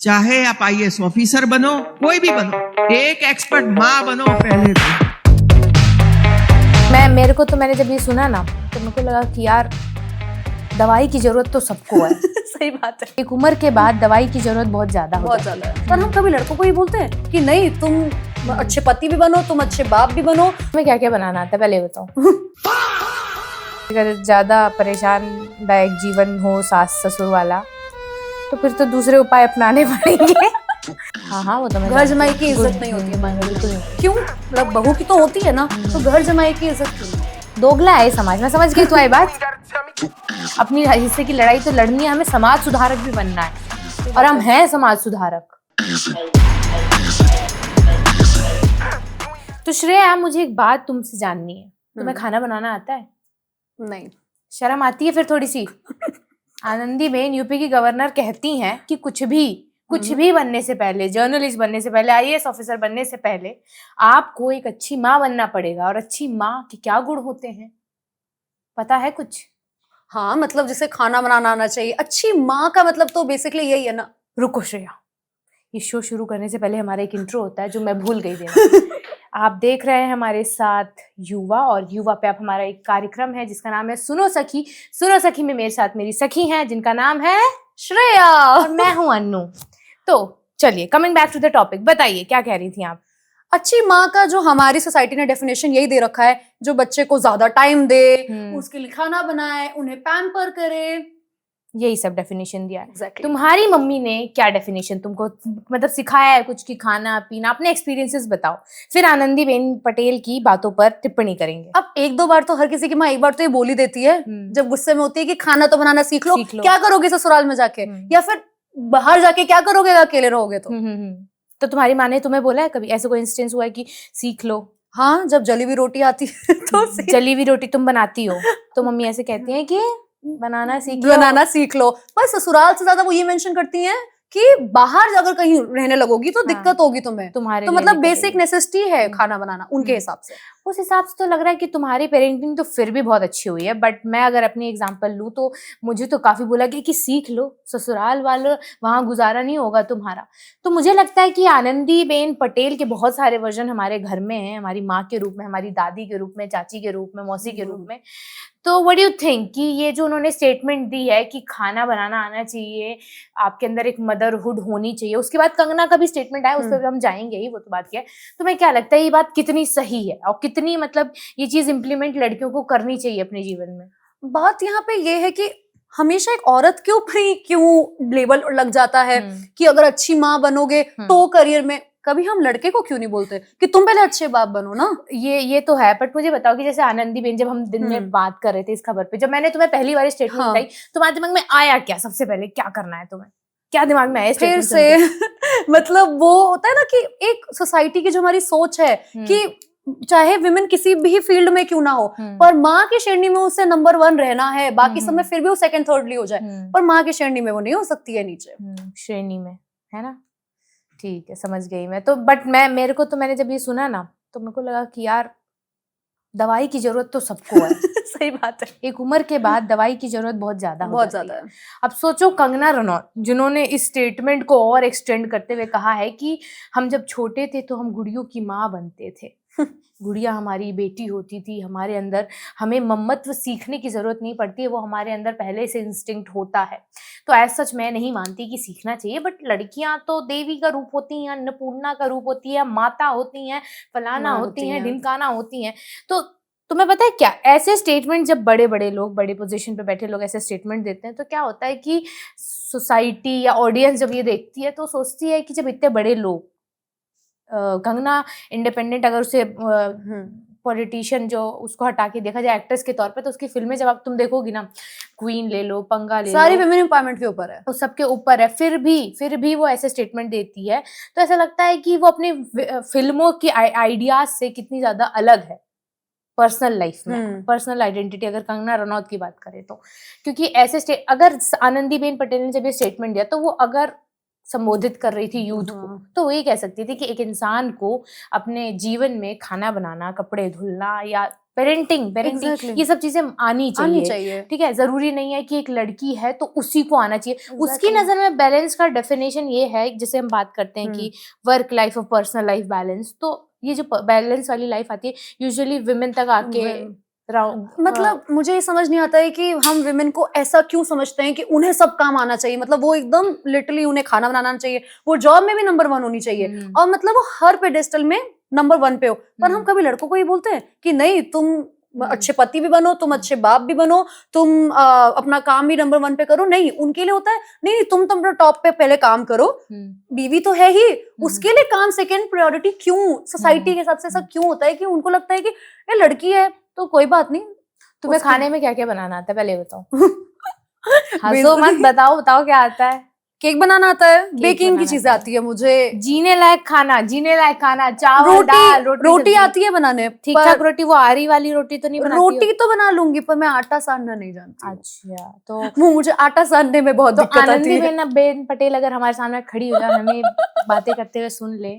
चाहे आप IAS officer बनो, कोई भी बनो, एक एक्सपर्ट माँ बनो पहले तो। मेरे को तो मैंने जब ये सुना ना तो मेरे को लगा कि यार दवाई की जरूरत तो सबको है। सही बात है। एक उम्र के बाद दवाई की जरूरत बहुत ज्यादा बहुत ज्यादा है। पर हम कभी लड़कों को ही बोलते हैं कि नहीं तुम अच्छे पति भी बनो, तुम अच्छे बाप भी बनो। तुम्हें क्या क्या बनाना आता है पहले बताओ। अगर ज्यादा परेशानदायक जीवन हो सास ससुर वाला तो फिर तो दूसरे उपाय अपनाने पड़ेंगे। हाँ वो तो मैं घर जमाई की इज्जत नहीं होती है बिल्कुल नहीं। क्यों? मतलब बहू की तो होती है ना, तो घर जमाई की इज्जत क्यों? दोगला है समाज में, समझ गई तू आई बात। अपनी हिस्से की लड़ाई तो लड़नी है, हमें समाज सुधारक भी बनना है और हम हैं समाज सुधारक। तो श्रेया मुझे एक बात तुमसे जाननी है, तुम्हें खाना बनाना आता है? नहीं। शर्म आती है फिर थोड़ी सी? आनंदीबेन यूपी की गवर्नर कहती हैं कि कुछ भी बनने से पहले, जर्नलिस्ट बनने से पहले, आईएएस ऑफिसर बनने से पहले आपको एक अच्छी माँ बनना पड़ेगा। और अच्छी माँ के क्या गुण होते हैं पता है कुछ? हाँ मतलब जैसे खाना बनाना आना चाहिए। अच्छी माँ का मतलब तो बेसिकली यही है ना। रुको श्रेया, ये शो शुरू करने से पहले हमारा एक इंट्रो होता है जो मैं भूल गई देना। आप देख रहे हैं हमारे साथ युवा, और युवा पे आप हमारा एक कार्यक्रम है जिसका नाम है सुनो सखी। सुनो सखी में मेरे साथ मेरी सखी हैं जिनका नाम है श्रेया और मैं हूं अन्नू। तो चलिए coming back to the topic, बताइए क्या कह रही थी आप? अच्छी माँ का जो हमारी सोसाइटी ने डेफिनेशन यही दे रखा है, जो बच्चे को ज्यादा टाइम दे, उसके लिए खाना बनाए, उन्हें पैम्पर करे, यही सब डेफिनेशन दिया है। Exactly. तुम्हारी मम्मी ने क्या डेफिनेशन तुमको मतलब सिखाया है कुछ की खाना पीना? अपने एक्सपीरियंसेस बताओ, फिर आनंदीबेन पटेल की बातों पर टिप्पणी करेंगे। अब एक दो बार तो हर किसी की माँ एक बार तो ये बोल ही देती है जब गुस्से में होती है कि खाना तो बनाना सीख लो। क्या करोगे ससुराल में जाके, या फिर बाहर जाके क्या करोगे अकेले रहोगे तो तुम्हारी माँ ने तुम्हें बोला है कभी ऐसा कोई इंस्टेंस हुआ है कि सीख लो? हाँ, जब जली हुई रोटी आती है तो जली हुई रोटी तुम बनाती हो तो मम्मी ऐसे कहती हैं कि बनाना सीख लो। पर ससुराल से ज्यादा वो ये मेंशन करती हैं कि बाहर अगर कहीं रहने लगोगी तो दिक्कत होगी तुम्हें। तुम्हारे तो मतलब बेसिक नेसेसिटी है खाना बनाना उनके हिसाब से। उस हिसाब से तो लग रहा है कि तुम्हारी पेरेंटिंग तो फिर भी बहुत अच्छी हुई है। बट मैं अगर अपनी एग्जांपल लूँ तो मुझे तो काफी बोला गया कि सीख लो, ससुराल वालों वहां गुजारा नहीं होगा तुम्हारा। तो मुझे लगता है कि आनंदीबेन पटेल के बहुत सारे वर्जन हमारे घर में हैं, हमारी माँ के रूप में, हमारी दादी के रूप में, चाची के रूप में, मौसी के रूप में। तो व्हाट डू यू थिंक कि ये जो उन्होंने स्टेटमेंट दी है कि खाना बनाना आना चाहिए, आपके अंदर एक मदरहुड होनी चाहिए, उसके बाद कंगना का भी स्टेटमेंट आया, उस पर हम जाएंगे ही, वो तो बात क्या है। तुम्हें क्या लगता है ये बात कितनी सही है और कितनी मतलब ये चीज इम्प्लीमेंट लड़कियों को करनी चाहिए अपने जीवन में? बात यहाँ पे ये है कि हमेशा एक औरत के ऊपर ही क्यों लेबल लग जाता है कि अगर अच्छी माँ बनोगे तो करियर में। कभी हम लड़के को क्यों नहीं बोलते कि तुम पहले अच्छे बाप बनो ना? ये तो है। बट मुझे बताओ कि जैसे आनंदीबेन, जब हम दिन में बात कर रहे थे इस खबर पे, जब मैंने तुम्हें पहली बार स्टेटमेंट बताई, तुम्हारे दिमाग में आया क्या? सबसे पहले क्या करना है तुम्हें, क्या दिमाग में आया फिर से? मतलब वो होता है ना कि एक सोसाइटी की जो हमारी सोच है कि चाहे विमेन किसी भी फील्ड में क्यों ना हो, पर माँ की श्रेणी में उसे नंबर 1 रहना है, बाकी सब में फिर भी वो सेकंड थर्डली हो जाए, पर माँ की श्रेणी में वो नहीं हो सकती है नीचे श्रेणी में, है ना? ठीक है, समझ गई मैं तो। बट मेरे को तो मैंने जब ये सुना ना तो मेरे को लगा कि यार दवाई की जरूरत तो सबको है। सही बात है। एक उम्र के बाद दवाई की जरूरत बहुत ज्यादा है। अब सोचो कंगना रनौत जिन्होंने इस स्टेटमेंट को और एक्सटेंड करते हुए कहा है कि हम जब छोटे थे तो हम गुड़ियों की माँ बनते थे। गुड़िया हमारी बेटी होती थी, हमारे अंदर हमें ममत्व सीखने की जरूरत नहीं पड़ती है, वो हमारे अंदर पहले से इंस्टिंक्ट होता है। तो ऐसा सच मैं नहीं मानती कि सीखना चाहिए, बट लड़कियां तो देवी का रूप होती हैं, अन्नपूर्णा का रूप होती है, माता होती हैं, फलाना होती हैं, ढिमकाना होती हैं। तो तुम्हें पता है क्या, ऐसे स्टेटमेंट जब बड़े बड़े लोग, बड़े पोजीशन पे बैठे लोग ऐसे स्टेटमेंट देते हैं तो क्या होता है कि सोसाइटी या ऑडियंस जब ये देखती है तो सोचती है कि जब इतने बड़े लोग, कंगना इंडिपेंडेंट, अगर उसे पॉलिटिशियन जो उसको हटा के देखा जाए एक्ट्रेस के तौर पे, तो उसकी फिल्में जब आप तुम देखोगी ना, क्वीन ले लो, पंगा ले लो, सारी विमेन एम्पावरमेंट के ऊपर है, उस सबके ऊपर है, फिर भी वो ऐसे स्टेटमेंट देती है। तो ऐसा लगता है कि वो अपनी फिल्मों की आइडियाज से कितनी ज्यादा अलग है पर्सनल लाइफ में, पर्सनल आइडेंटिटी अगर कंगना रनौत की बात करें तो। क्योंकि ऐसे अगर आनंदीबेन पटेल ने जब ये स्टेटमेंट दिया तो वो अगर संबोधित कर रही थी यूथ को, हाँ। तो वो ये कह सकती थी कि एक इंसान को अपने जीवन में खाना बनाना, कपड़े धुलना या पेरेंटिंग Exactly. ये सब चीजें आनी आनी चाहिए। चाहिए। ठीक है, जरूरी नहीं है कि एक लड़की है तो उसी को आना चाहिए। उसकी Exactly. नजर में बैलेंस का डेफिनेशन ये है, जैसे हम बात करते हैं कि वर्क लाइफ और पर्सनल लाइफ बैलेंस, तो ये जो बैलेंस वाली लाइफ आती है यूजुअली विमेन तक आके मतलब मुझे ये समझ नहीं आता है कि हम विमेन को ऐसा क्यों समझते हैं कि उन्हें सब काम आना चाहिए, मतलब वो एकदम लिटरली उन्हें खाना बनाना चाहिए, वो जॉब में भी नंबर 1 होनी चाहिए और मतलब वो हर पेडेस्टल में नंबर 1 पे हो। पर हम कभी लड़कों को ये बोलते हैं कि नहीं, तुम अच्छे पति भी बनो, तुम अच्छे बाप भी बनो, तुम अपना काम भी नंबर 1 पे करो। नहीं, उनके लिए होता है नहीं तुम अपना टॉप पे पहले काम करो, बीवी तो है ही, उसके लिए काम सेकंड प्रायोरिटी। क्यों सोसाइटी के हिसाब से ऐसा क्यों होता है कि उनको लगता है कि ये लड़की है तो कोई बात नहीं। तुम्हें खाने में क्या क्या बनाना आता है पहले बताओ। हंसो मत, बताओ क्या आता है। केक बनाना आता है, बेकिंग की बनाना चीजें आता है। आती है मुझे, जीने लायक खाना, चावल दाल रोटी आती है बनाने, ठीक ठाक रोटी, वो आरी वाली रोटी तो नहीं बनाती हो? रोटी तो बना लूंगी पर मैं आटा सानना नहीं जानती। अच्छा, तो वो मुझे आटा सानने में बहुत दिक्कत आती है। आनंदीबेन पटेल अगर हमारे सामने खड़ी हो जाए, हमें बातें करते हुए सुन ले,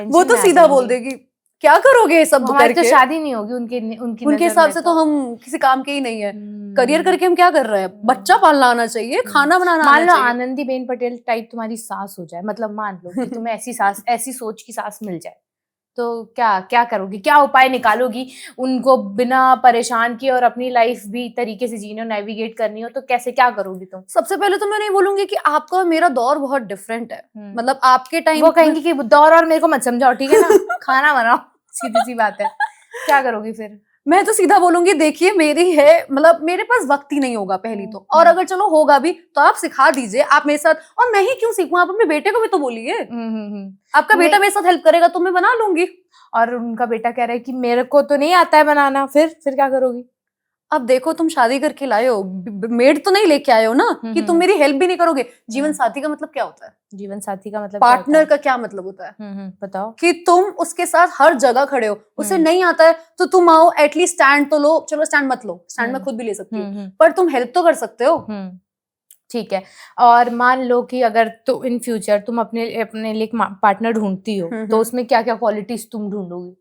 वो तो सीधा बोल देगी क्या करोगे ये सब हमारी करके? तो शादी नहीं होगी उनके हिसाब से तो हम किसी काम के ही नहीं है। करियर करके हम क्या कर रहे हैं? बच्चा पालना आना चाहिए, खाना बनाना मान आना लो चाहिए। आनंदीबेन पटेल टाइप तुम्हारी सास हो जाए, मतलब मान लो कि तुम्हें ऐसी सोच की सास मिल जाए, तो क्या करोगी? क्या उपाय निकालोगी उनको बिना परेशान किए, और अपनी लाइफ भी तरीके से जीने और नेविगेट करनी हो तो कैसे, क्या करोगी तुम? सबसे पहले तो मैं नहीं बोलूंगी कि आपका और मेरा दौर बहुत डिफरेंट है, मतलब आपके टाइम वो कहेंगी कि दौर और मेरे को मत समझाओ, ठीक है ना? खाना बनाओ, सीधी सी बात है। क्या करोगी फिर? मैं तो सीधा बोलूंगी देखिए मेरी है, मतलब मेरे पास वक्त ही नहीं होगा पहली तो, और अगर चलो होगा भी तो आप सिखा दीजिए, आप मेरे साथ, और मैं ही क्यों सीखूं, आप अपने बेटे को भी तो बोलिए। आपका बेटा मेरे साथ हेल्प करेगा तो मैं बना लूंगी। और उनका बेटा कह रहा है कि मेरे को तो नहीं आता है बनाना, फिर क्या करोगी? अब देखो तुम शादी करके लाए हो, मेड तो नहीं लेके आए हो ना कि तुम मेरी हेल्प भी नहीं करोगे। जीवन साथी का मतलब क्या होता है? जीवन साथी का मतलब पार्टनर का क्या मतलब होता है? बताओ। कि तुम उसके साथ हर जगह खड़े हो, उसे नहीं आता है तो तुम आओ, एटलीस्ट स्टैंड तो लो। चलो स्टैंड मत लो, स्टैंड मैं खुद भी ले सकती हूँ, पर तुम हेल्प तो कर सकते हो। ठीक है, और मान लो कि अगर तो इन फ्यूचर तुम अपने लिए पार्टनर ढूंढती हो, तो उसमें क्या क्या क्वालिटीज तुम ढूंढोगी?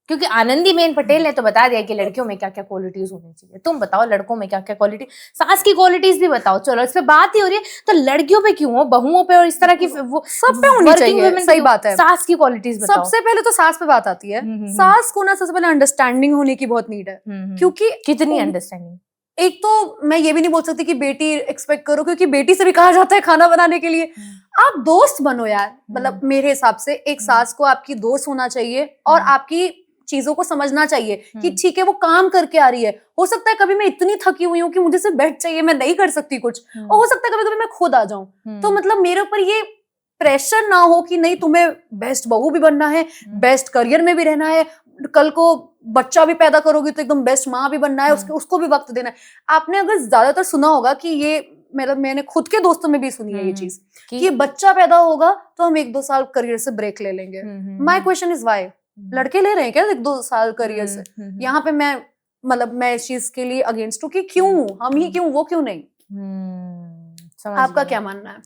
क्योंकि आनंदीबेन पटेल ने तो बता दिया कि लड़कियों में क्या क्या क्वालिटीज होनी चाहिए, तुम बताओ लड़कों में क्या क्या क्वालिटी, सास की क्वालिटीज भी बताओ। चलो इस पे बात ही हो रही है तो लड़कियों पे क्यों हो, बहुओं पे और इस तरह की वो सब पे होनी चाहिए। सही बात है, सास की क्वालिटीज बताओ। सबसे पहले तो सास पे बात आती है। सास को ना सबसे पहले अंडरस्टैंडिंग होने की बहुत नीड है, क्योंकि कितनी अंडरस्टैंडिंग? एक तो मैं ये भी नहीं बोल सकती कि बेटी एक्सपेक्ट करो, क्योंकि बेटी से भी कहा जाता है खाना बनाने के लिए। आप दोस्त बनो यार, मतलब मेरे हिसाब से एक सास को आपकी दोस्त होना चाहिए और आपकी चीजों को समझना चाहिए कि ठीक है वो काम करके आ रही है, हो सकता है कभी मैं इतनी थकी हुई हूँ कि मुझे सिर्फ बेड चाहिए, मैं नहीं कर सकती कुछ, और हो सकता है कभी कभी मैं खुद आ जाऊं। तो मतलब मेरे ऊपर ये प्रेशर ना हो कि नहीं तुम्हें बेस्ट बहू भी बनना है, बेस्ट करियर में भी रहना है, कल को बच्चा भी पैदा करोगी तो एकदम बेस्ट माँ भी बनना है, उसको भी वक्त देना है। आपने अगर ज्यादातर सुना होगा कि ये मतलब मैंने खुद के दोस्तों में भी सुनी है ये चीज कि बच्चा पैदा होगा तो हम 1-2 साल करियर से ब्रेक ले लेंगे। My question is why? लड़के ले रहे हैं क्या 1-2 साल करियर से? यहाँ पे मैं मतलब मैं इस चीज के लिए अगेंस्ट हूँ कि क्यों हम ही क्यों, वो क्यों नहीं? आपका क्या मानना है?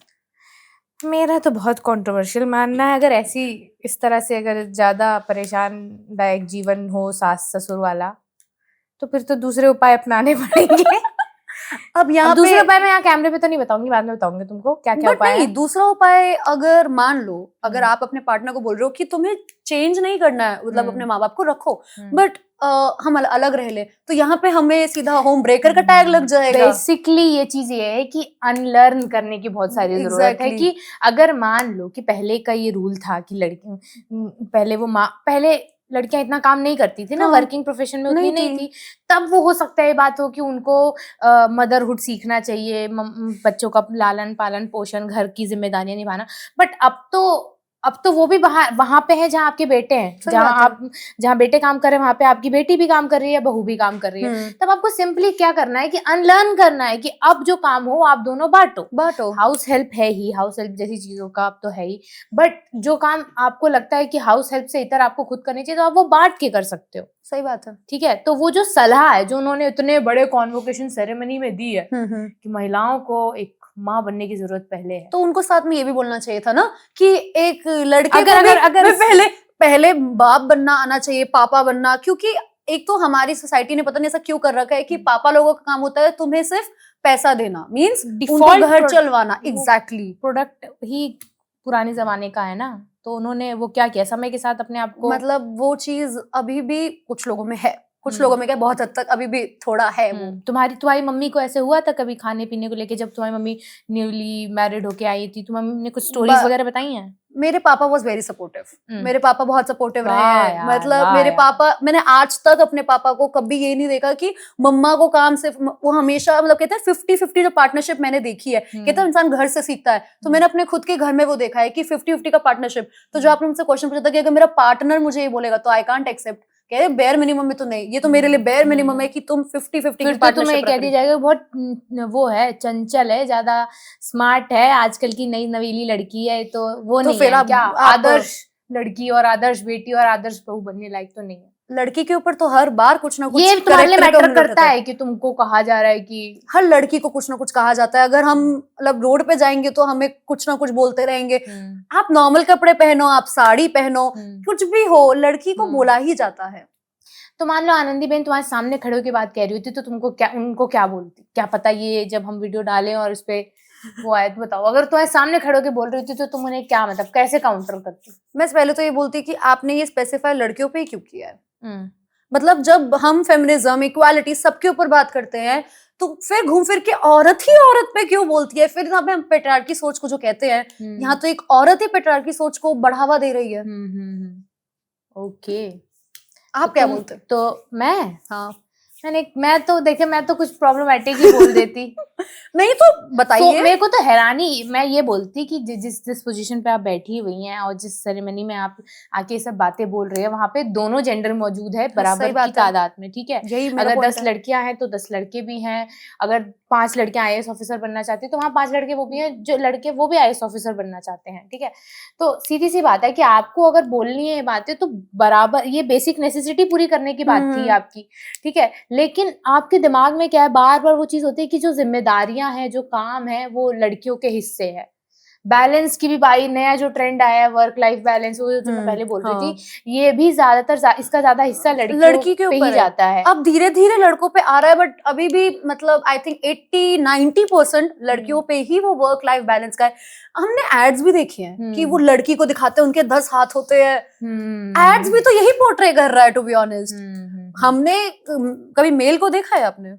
मेरा तो बहुत कंट्रोवर्शियल मानना है। अगर ऐसी इस तरह से अगर ज्यादा परेशानदायक जीवन हो सास ससुर वाला, तो फिर तो दूसरे उपाय अपनाने पड़ेंगे। अब यहाँ दूसरा उपाय मैं यहाँ कैमरे पे तो नहीं बताऊंगी, बाद में बताऊंगी तुमको क्या क्या उपाय है। दूसरा उपाय अगर मान लो, अगर आप अपने पार्टनर को बोल रहे हो कि तुम्हें चेंज नहीं करना है, मतलब अपने माँ बाप को रखो, बट हम अलग रह ले, तो यहाँ पे हमें सीधा होम ब्रेकर का टैग लग जाएगा। बेसिकली ये चीज ये है कि अनलर्न करने की बहुत सारी जरूरत है। कि अगर मान लो कि पहले का ये रूल था कि लड़की पहले लड़कियां इतना काम नहीं करती थी ना, वर्किंग प्रोफेशन में उतनी नहीं थी, तब वो हो सकता है ये बात हो कि उनको मदरहुड सीखना चाहिए, बच्चों का लालन पालन पोषण, घर की जिम्मेदारियां निभाना। बट अब तो वो भी वहां पे है जहाँ आपके बेटे हैं, जहाँ बेटे काम कर रहे हैं वहां पे आपकी बेटी भी काम कर रही है, बहू भी काम कर रही है। तब आपको सिंपली क्या करना है कि अनलर्न करना है कि अब जो काम हो आप दोनों बांटो। हाउस हेल्प है ही, हाउस हेल्प जैसी चीजों का अब तो है ही, बट जो काम आपको लगता है कि हाउस हेल्प से इतर आपको खुद करनी चाहिए तो आप वो बांट के कर सकते हो। सही बात है, ठीक है। तो वो जो सलाह है जो उन्होंने इतने बड़े कॉन्वोकेशन सेरेमनी में दी है कि महिलाओं को एक माँ बनने की जरूरत पहले है। तो उनको साथ में ये भी बोलना चाहिए था ना कि एक लड़के अगर- को भी अगर- अगर- पहले पहले बाप बनना आना चाहिए, पापा बनना, क्योंकि एक तो हमारी सोसाइटी ने पता नहीं ऐसा क्यों कर रखा है कि पापा लोगों का काम होता है तुम्हें सिर्फ पैसा देना, मींस उनको Default घर pro- चलवाना। वो- एग्जैक्टली प्रोडक्ट ही पुराने जमाने का है ना, तो उन्होंने वो क्या किया, समय के साथ अपने आप को मतलब वो चीज अभी भी कुछ लोगों में है, कुछ हम्म। लोगों में क्या बहुत हद तक अभी भी थोड़ा है वो। तुम्हारी मम्मी को ऐसे हुआ था कभी खाने पीने को लेके, जब तुम्हारी मम्मी न्यूली मैरिड होके आई थी, तुम्हारी मम्मी ने कुछ स्टोरीज वगैरह बताई हैं? मेरे पापा वॉज वेरी सपोर्टिव, मेरे पापा बहुत सपोर्टिव रहे वाह हैं। यार, मतलब वाह मेरे यार। पापा, मैंने आज तक अपने पापा को कभी ये नहीं देखा कि मम्मा को काम सिर्फ, वो हमेशा मतलब कहते हैं 50-50 जो पार्टनरशिप मैंने देखी है, कहते हैं इंसान घर से सीखता है, तो मैंने अपने खुद के घर में वो देखा है कि 50-50 का पार्टनरशिप। तो जो आपने मुझसे क्वेश्चन पूछा था कि अगर मेरा पार्टनर मुझे ये बोलेगा तो आई कांट एक्सेप्ट, कह रहे बेयर मिनिमम में तो नहीं, ये तो मेरे लिए बेयर मिनिमम है कि तुम 50-50 फिर की तो तुम्हें पार्टनरशिप कह दिया जाएगा बहुत वो है, चंचल है, ज्यादा स्मार्ट है, आजकल की नई नवीली लड़की है, तो वो तो नहीं फिर है आप- क्या, आप- आदर्श लड़की और आदर्श बेटी और आदर्श बहू बनने लायक तो नहीं है। लड़की के ऊपर तो हर बार कुछ ना कुछ ये तुम्हारे लिए character पे मैटर हमने करता देखा है कि तुमको कहा जा रहा है कि हर लड़की को कुछ ना कुछ कहा जाता है। अगर हम मतलब रोड पे जाएंगे तो हमें कुछ ना कुछ बोलते रहेंगे। आप नॉर्मल कपड़े पहनो, आप साड़ी पहनो, कुछ भी हो, लड़की को बोला ही जाता है। तो मान लो आनंदी बहन तुम्हारे सामने खड़े होकर बात कह रही होती, तो तुमको क्या, उनको क्या बोलती? क्या पता ये जब हम वीडियो डालें और उस पे वो आए तो बताओ, अगर तुम्हारे सामने खड़े होकर बोल रही होती तो तुम उन्हें क्या, मतलब कैसे काउंटर करती? मैं पहले तो ये बोलती कि आपने ये स्पेसिफाई लड़कियों पे ही क्यों किया है। मतलब जब हम फेमिनिज्म, इक्वालिटी सबके ऊपर बात करते हैं तो फिर घूम फिर के औरत ही औरत पे क्यों बोलती है? फिर यहाँ पे हम पेट्रियार्की सोच को जो कहते हैं, यहाँ तो एक औरत ही पेट्रियार्की सोच को बढ़ावा दे रही है। ओके, आप क्या बोलते? तो हाँ मैं तो देखे, मैं तो कुछ प्रॉब्लमेटिक ही बोल देती। नहीं तो बताइए। मेरे को तो हैरानी, मैं ये बोलती कि जिस पोजीशन पे आप बैठी हुई हैं और जिस सेरेमनी में आप आके सब बातें बोल रहे हैं, वहां पे दोनों जेंडर मौजूद है बराबर की तादाद में, ठीक है? अगर 10 लड़कियां हैं तो 10 लड़के भी हैं, अगर 5 लड़कियां IAS ऑफिसर बनना चाहती है तो वहाँ 5 लड़के वो भी हैं, जो लड़के वो भी IAS ऑफिसर बनना चाहते हैं, ठीक है? तो सीधी सी बात है कि आपको अगर बोलनी है ये बातें तो बराबर, ये बेसिक नेसेसिटी पूरी करने की बात थी आपकी, ठीक है? लेकिन आपके दिमाग में क्या है, बार बार वो चीज होती है कि जो जिम्मेदारियां हैं, जो काम है, वो लड़कियों के हिस्से है। बैलेंस की भी भाई नया जो ट्रेंड आया है, वर्क लाइफ बैलेंस, वो जो मैं पहले बोल रही थी, ये भी ज्यादातर इसका ज्यादा हिस्सा लड़की के ऊपर ही जाता है। अब धीरे धीरे लड़कों पे आ रहा है, बट अभी भी मतलब आई थिंक 80-90% लड़कियों पे ही वो वर्क लाइफ बैलेंस का है। हमने एड्स भी देखे हैं कि वो लड़की को दिखाते हैं उनके 10 हाथ होते हैं। एड्स भी तो यही पोर्ट्रे कर रहा है, टू बी ऑनेस्ट। हमने कभी मेल को देखा है आपने?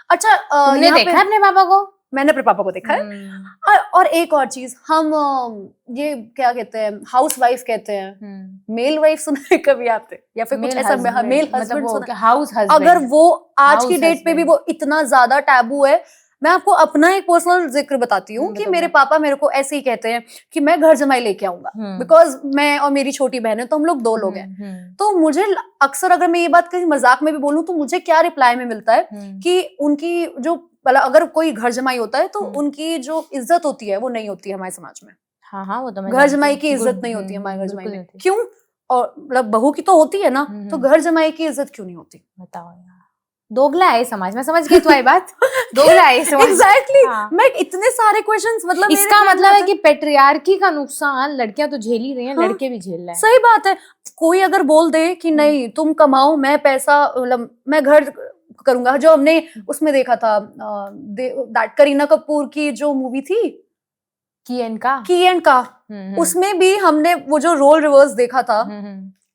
अच्छा, तुमने देखा अपने पापा को? मैंने अपने पापा को देखा है। और एक और चीज, हम ये क्या कहते हैं, हाउस वाइफ कहते हैं, मेल वाइफ सुना है कभी आपने? या फिर कुछ ऐसा मेल हस्बैंड सुना? House husband. अगर वो आज की डेट पे भी वो इतना ज्यादा टैबू है। मैं आपको अपना एक पर्सनल जिक्र बताती हूँ कि मेरे पापा मेरे को ऐसे ही कहते हैं कि मैं घर जमाई लेके आऊंगा, बिकॉज मैं और मेरी छोटी बहन है, तो हम लोग 2 लोग हैं। तो मुझे अक्सर, अगर मैं ये बात कहीं मजाक में भी बोलूं, तो मुझे क्या रिप्लाई में मिलता है कि उनकी जो, अगर कोई घर जमाई होता है तो उनकी जो इज्जत होती है वो नहीं होती है हमारे समाज में। हाँ, वो तो मैं घर जमाई की इज्जत नहीं होती है हमारे घर जमाई में। क्यों? और मतलब बहू की तो होती है ना, तो घर जमाई की इज्जत क्यों नहीं होती? बताओ यार, दोगला है समाज। मैं समझ गई तुम्हारी बात, दोगला है समाज। एग्जैक्टली। मैं इतने सारे क्वेश्चंस, मतलब इसका मतलब है कि पेट्रियार्की का नुकसान लड़कियां तो झेल ही रही हैं, लड़के भी झेल रहे हैं। सही बात है। कोई अगर बोल दे कि नहीं तुम कमाओ, मैं पैसा, मतलब मैं घर करूंगा, जो हमने उसमें देखा था करीना कपूर की जो मूवी थी की एंड का, उसमें भी हमने वो जो रोल रिवर्स देखा था,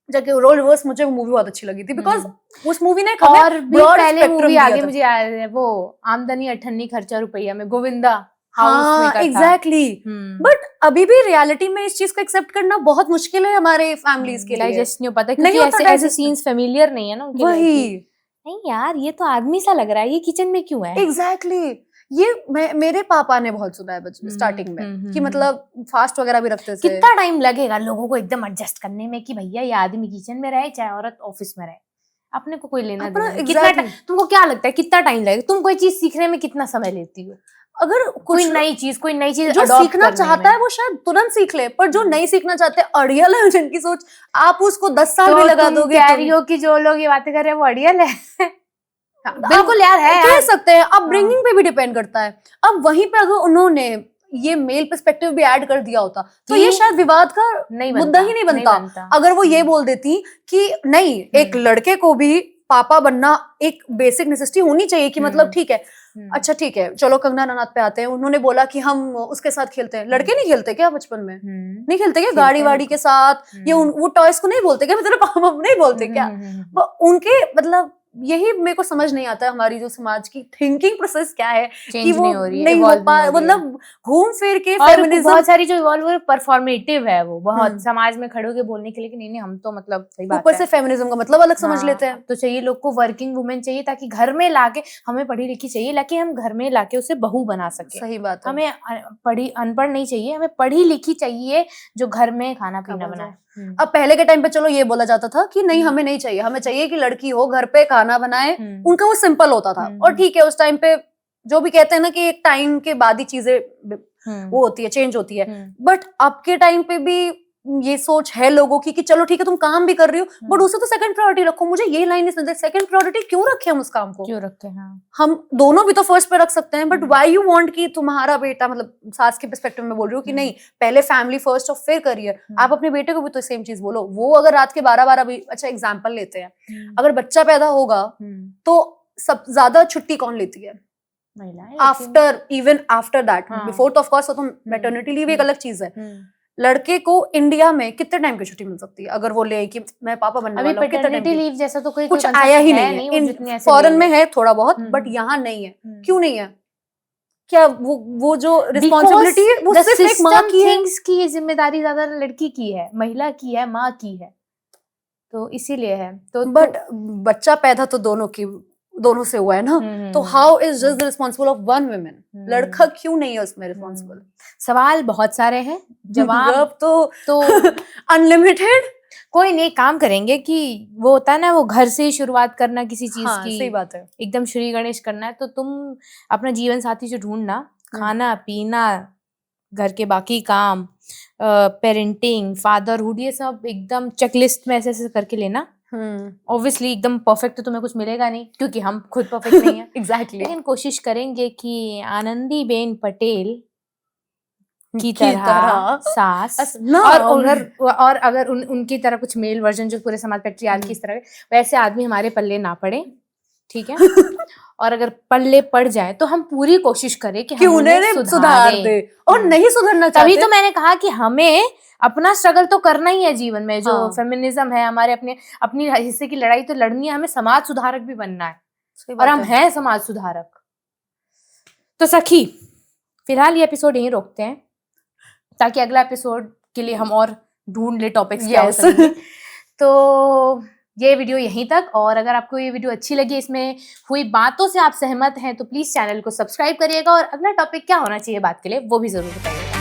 जबकि रोल रिवर्स, मुझे वो मूवी बहुत अच्छी लगी थी, बिकॉज उस मूवी ने और भी पहले मूवी आगे मुझे याद है, वो आमदनी 98 खर्चा रुपया में, गोविंदा हाउस में करता। एग्जैक्टली। बट अभी भी रियलिटी में इस चीज को एक्सेप्ट करना बहुत मुश्किल है हमारे फैमिलीज के लिए। डाइजेस्ट नहीं हो पाता, क्योंकि ऐसे सीन्स फेमिलियर नहीं है ना उनके लिए। वही, नहीं यार ये तो आदमी सा लग रहा है, ये किचन में क्यों है? एग्जैक्टली। ये मेरे पापा ने बहुत सुना है स्टार्टिंग में कि मतलब फास्ट वगैरह भी रखते थे। कितना टाइम लगेगा लोगों को एकदम एडजस्ट करने में कि भैया ये आदमी किचन में रहे चाहे औरत ऑफिस में रहे, अपने को कोई लेना देना नहीं। कितना तुमको क्या लगता है कितना टाइम लगेगा? तुम कोई चीज सीखने में कितना समय लेती हो? अगर कोई नई चीज जो सीखना चाहता है वो शायद तुरंत सीख ले, पर जो नहीं सीखना चाहते, अड़ियल है जिनकी सोच, आप उसको 10 साल भी लगा दोगे। कैरियो की जो लोग ये बातें कर रहे हैं वो अड़ियल है। हाँ, बिल्कुल यार है कह यार। सकते हैं, अब ब्रिंगिंग पे भी डिपेंड करता है। अब वहीं पे अगर उन्होंने ये मेल पर्सपेक्टिव भी ऐड कर दिया होता तो ये शायद विवाद का नहीं मुद्दा ही नहीं बनता। अगर वो ये बोल देती कि नहीं, एक लड़के को भी पापा बनना एक बेसिक नेसेसिटी होनी चाहिए, कि मतलब ठीक है, अच्छा ठीक है, चलो कंगना रनौत पे आते हैं। उन्होंने बोला कि हम उसके साथ खेलते हैं। लड़के नहीं खेलते क्या बचपन में? नहीं खेलते क्या गाड़ी वाड़ी के साथ? ये वो टॉयज को नहीं बोलते क्या? मतलब पापा नहीं बोलते क्या? उनके मतलब यही मेरे को समझ नहीं आता है, हमारी जो समाज की थिंकिंग प्रोसेस क्या है कि वो नहीं हो रही है, नहीं हो पा, मतलब घूम फिर के फेमिनिज्म बहुत सारी जो इवॉल्व हो परफॉर्मेटिव है, वो बहुत समाज में खड़े होके बोलने के लिए कि नहीं हम तो मतलब सही बात ऊपर से फेमिनिज्म का मतलब अलग समझ लेते हैं। तो चाहिए लोग को वर्किंग वुमेन चाहिए, ताकि घर में लाके हमें पढ़ी लिखी चाहिए, लाके हम घर में लाके उसे बहू बना सके। सही बात है। हमें अनपढ़ नहीं चाहिए, हमें पढ़ी लिखी चाहिए जो घर में खाना पीना बनाए। अब पहले के टाइम पे चलो ये बोला जाता था कि नहीं हमें नहीं चाहिए, हमें चाहिए कि लड़की हो घर पे खाना बनाए, उनका वो सिंपल होता था। और ठीक है, उस टाइम पे जो भी कहते हैं ना कि एक टाइम के बाद ही चीजें वो होती है, चेंज होती है। बट अब के टाइम पे भी ये सोच है लोगों की कि चलो ठीक है तुम काम भी कर रही हो, बट उसे तो सेकंड प्रायोरिटी रखो। मुझे ये लाइन नहीं समझ, सेकंड प्रायोरिटी क्यों रखे हम उस काम को? क्यों रखते हैं? हम दोनों भी तो फर्स्ट पे रख सकते हैं, बट व्हाई यू वांट कि तुम्हारा बेटा, मतलब सास के पर्सपेक्टिव में बोल रही हो कि नहीं पहले फैमिली फर्स्ट और फिर करियर। आप अपने बेटे को भी तो सेम चीज बोलो। वो अगर रात के 12-12 भी, अच्छा एग्जाम्पल लेते हैं, अगर बच्चा पैदा होगा तो सब ज्यादा छुट्टी कौन लेती है? After, even after that, before तो ऑफ कोर्स तो मैटरनिटी लीव एक अलग चीज है। लड़के को इंडिया में कितने टाइम की छुट्टी मिल सकती है अगर वो ले कि मैं पापा बनने वाला हूं? कितने टाइम की? लीव जैसा तो कोई कुछ आया ही नहीं है। फॉरेन में है थोड़ा बहुत, बट यहाँ नहीं है। क्यों नहीं है? क्या वो जो रिस्पॉन्सिबिलिटी है वो सिर्फ एक माँ की है? की ये जिम्मेदारी ज्यादा लड़की की है, महिला की है, माँ की है, तो इसीलिए है। तो बट बच्चा पैदा तो दोनों से हुआ है ना, तो how is just responsible of one woman? लड़का क्यों नहीं है उसमें रिस्पॉन्सिबल? सवाल बहुत सारे हैं, जवाब तो अनलिमिटेड। कोई नहीं, काम करेंगे कि वो होता है ना, वो घर से ही शुरुआत करना किसी चीज की। सही बात है। एकदम श्री गणेश करना है तो तुम अपना जीवन साथी जो ढूंढना, खाना पीना, घर के बाकी काम, पेरेंटिंग, फादरहुड, ये सब एकदम चेकलिस्ट में ऐसे ऐसे करके लेना। ऑब्वियसली एकदम परफेक्ट तो तुम्हें कुछ मिलेगा नहीं, क्योंकि हम खुद परफेक्ट नहीं है। एग्जैक्टली। लेकिन कोशिश करेंगे कि आनंदीबेन पटेल की तरह सास, और अगर उनकी तरह कुछ मेल वर्जन जो पूरे समाज पेट्रियार्की की तरह, वैसे आदमी हमारे पल्ले ना पड़े, ठीक है? और अगर पल्ले पड़ जाए तो हम पूरी कोशिश करें कि हम उन्हें सुधार दे। और नहीं सुधरना चाहते, तभी तो मैंने कहा कि हमें अपना स्ट्रगल तो करना ही है जीवन में। जो फेमिनिज्म है, हमारे अपनी हिस्से की लड़ाई तो लड़नी है, हमें समाज सुधारक भी बनना है, और हम हैं समाज सुधारक। तो सखी, फिलहाल ये एपिसोड यहीं रोकते हैं, ताकि अगला एपिसोड के लिए हम और ढूंढ ले टॉपिक्स क्या हो सकते हैं। तो ये वीडियो यहीं तक, और अगर आपको ये वीडियो अच्छी लगी, इसमें हुई बातों से आप सहमत हैं, तो प्लीज चैनल को सब्सक्राइब करिएगा, और अगला टॉपिक क्या होना चाहिए बात के लिए वो भी जरूर बताइएगा।